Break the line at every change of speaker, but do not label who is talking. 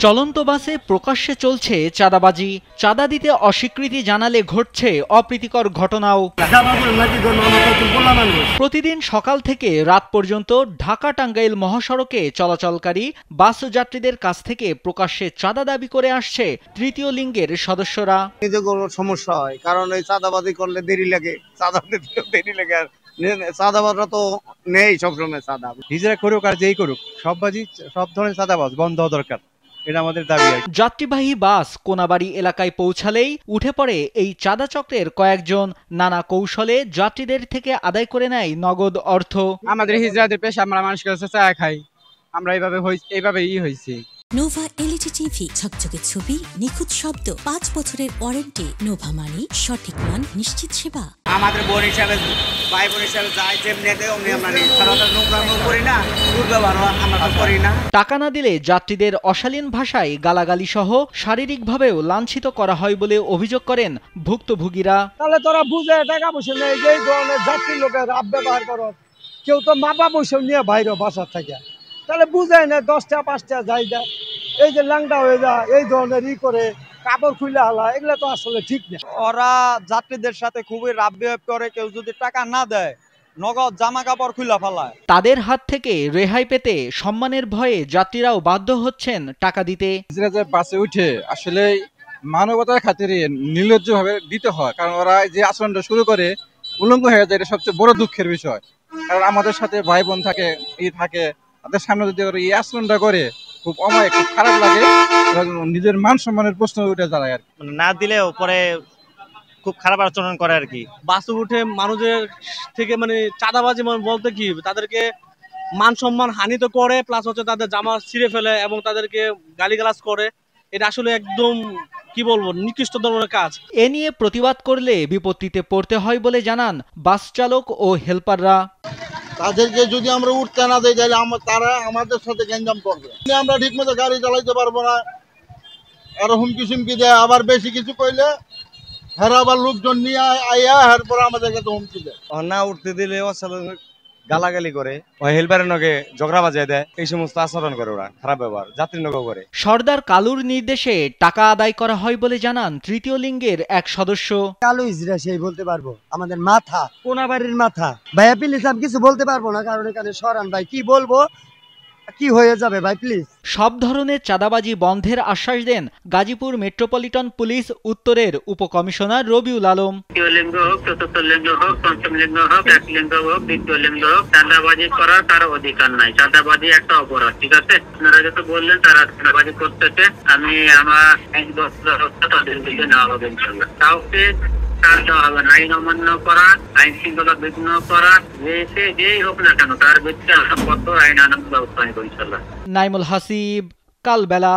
চলন্ত বাসে প্রকাশ্যে চলছে চাঁদাবাজি। চাঁদা দিতে অস্বীকৃতি জানালে ঘটছে অপ্রীতিকর ঘটনাও। প্রতিদিন সকাল থেকে রাত পর্যন্ত ঢাকা টাঙ্গাইল মহাসড়কে চলাচলকারী বাস যাত্রীদের কাছ থেকে প্রকাশ্যে চাঁদা দাবি করে আসছে তৃতীয় লিঙ্গের সদস্যরা।
সমস্যা হয়, কারণ এই চাঁদাবাজি করলে দেরি লাগে, চাঁদা দিতেও দেরি লাগে। আর চাঁদাবাজরা তো নেই সবসময় চাঁদা,
নিজেরা করুক আর যেই করুক, সব ধরনের চাঁদাবাজ বন্ধ হওয়া দরকার, এটা আমাদের দাবি।
যাত্রীবাহী বাস কোনাবাড়ি এলাকায় পৌঁছালেই উঠে পড়ে এই চাঁদা চক্রের কয়েকজন। নানা কৌশলে যাত্রীদের থেকে আদায় করে নেয় নগদ অর্থ।
আমাদের হিজড়াদের পেশা, আমরা মানুষের কাছে চা খাই, আমরা এইভাবেই হয়েছি।
নোভা এলইডি টিভি, ঝকঝকে ছবি, নিখুঁত শব্দ, 5 বছরের ওয়ারেন্টি। নোভা মানি সঠিক মান, নিশ্চিত সেবা।
আমাদের বোন হিসাবে, ভাই বোন হিসাবে যাই যেমনি দেয় অমনি আমরা নিই। নোংরামো করি না, দুর্ব্যবহারও আমরা তো করি না।
টাকা না দিলে যাত্রীদের অশালীন ভাষায় গালাগালি সহ শারীরিকভাবেও লাঞ্ছিত করা হয় বলে অভিযোগ করেন ভুক্তভোগীরা।
তাহলে তোরা বুঝে টাকা পয়সা নেই, যেই ধরনের যাত্রী লোকের ব্যবহার করো, কেউ তো মাপা পয়সা নিয়ে বাইরে বাসার থাকে, তাহলে বুঝায় না 10টা 5টা যাই যায়, এই যে ল্যাংটা হয়ে যায়, এই ধরনের করে কাপড় খুলে হালা, এগুলো তো আসলে ঠিক না।
ওরা যাত্রীদের সাথে খুবই রাফ বিহেভ করে, কেউ যদি টাকা না দেয় নগদ জামা কাপড় খুলে ফেলায়।
তাদের হাত থেকে রেহাই পেতে সম্মানের ভয়ে যাত্রীরাও বাধ্য হচ্ছেন টাকা দিতে।
বাসে উঠে আসলে মানবতার খাতিরে নির্লজ্জভাবে দিতে হয়, কারণ ওরা যে আচরণটা শুরু করে উলঙ্গ হয়ে যায়, এটা সবচেয়ে বড় দুঃখের বিষয়। কারণ আমাদের সাথে ভাই বোন থাকে, তাদের সামনে যদি এই আচরণটা করে খুব অমায়িক, খুব খারাপ লাগে, নিজের মান সম্মানের প্রশ্ন উঠে দাঁড়ায় আর কি।
না দিলেও পরে খুব খারাপ আচরণ করে আর কি।
বাসে উঠে মানুষের থেকে চাঁদাবাজি বলতে কি, তাদেরকে মান সম্মান হানিত করে, প্লাস হচ্ছে তাদের জামা ছিঁড়ে ফেলে এবং তাদেরকে গালিগালাজ করে। এটা আসলে একদম কি বলবো, নিকৃষ্ট ধরনের কাজ।
এ নিয়ে প্রতিবাদ করলে বিপত্তিতে পড়তে হয় বলে জানান বাস চালক ও হেল্পাররা।
তাদেরকে যদি আমরা উঠতে না দেই, তাহলে তারা আমাদের সাথে গ্যাঞ্জাম করবে। আমরা ঠিকমতো গাড়ি চালাইতে পারবো না, আর হুমকি সুমকি দেয়। আবার বেশি কিছু কইলে হেরা আবার লোকজন নিয়ে আইয়া এরপর আমাদেরকে তো হুমকি দেয়।
না উঠতে দিলে গালাগালি করে, ওই হেল্পারের নগে ঝগড়া বাজায় দেয়, এই সমস্ত আচরণ করে ওরা, খারাপ ব্যবহার যাত্রীর নগেও করে।
সর্দার কালুর নির্দেশে টাকা আদায় করা হয় বলে জানান তৃতীয় লিঙ্গের এক সদস্য।
কালু ইজরা সেই বলতে পারবো, আমাদের মাথা, কোনাবাড়ির মাথা। ভাইয়া প্লিজ আমি কিছু বলতে পারবো না, কারণ এখানে সরান ভাই, কি বলবো কি হয়ে যাবে ভাই প্লিজ।
সব ধরনের চাঁদাবাজি বন্ধের আশ্বাস দেন গাজীপুর মেট্রোপলিটন পুলিশ উত্তরের উপকমিশনার রবিউল আলম।
তৃতীয় লিঙ্গ হোক, চতুর্থ লিঙ্গ হোক, পঞ্চম লিঙ্গ হোক, এক লিঙ্গ হোক, দ্বিতীয় লিঙ্গ হোক, চাঁদাবাজি করার কারো অধিকার নাই। চাঁদাবাজি একটা অপরাধ, ঠিক আছে? আপনারা যত বললেন তারা চাঁদাবাজি করতেছে, আমি আমার তাদের দিকে নেওয়া হবে ইনশাল্লাহ। কাউকে ছাড় দেওয়া হবে না। আইন অমান্য করা, আইন শৃঙ্খলা বিঘ্ন করা, যেই হোক না কেন তার বিরুদ্ধে কঠোর আইন আইনানুগ ব্যবস্থা নেব ইনশাল্লাহ।
নাইমুল হাসিব, কালবেলা।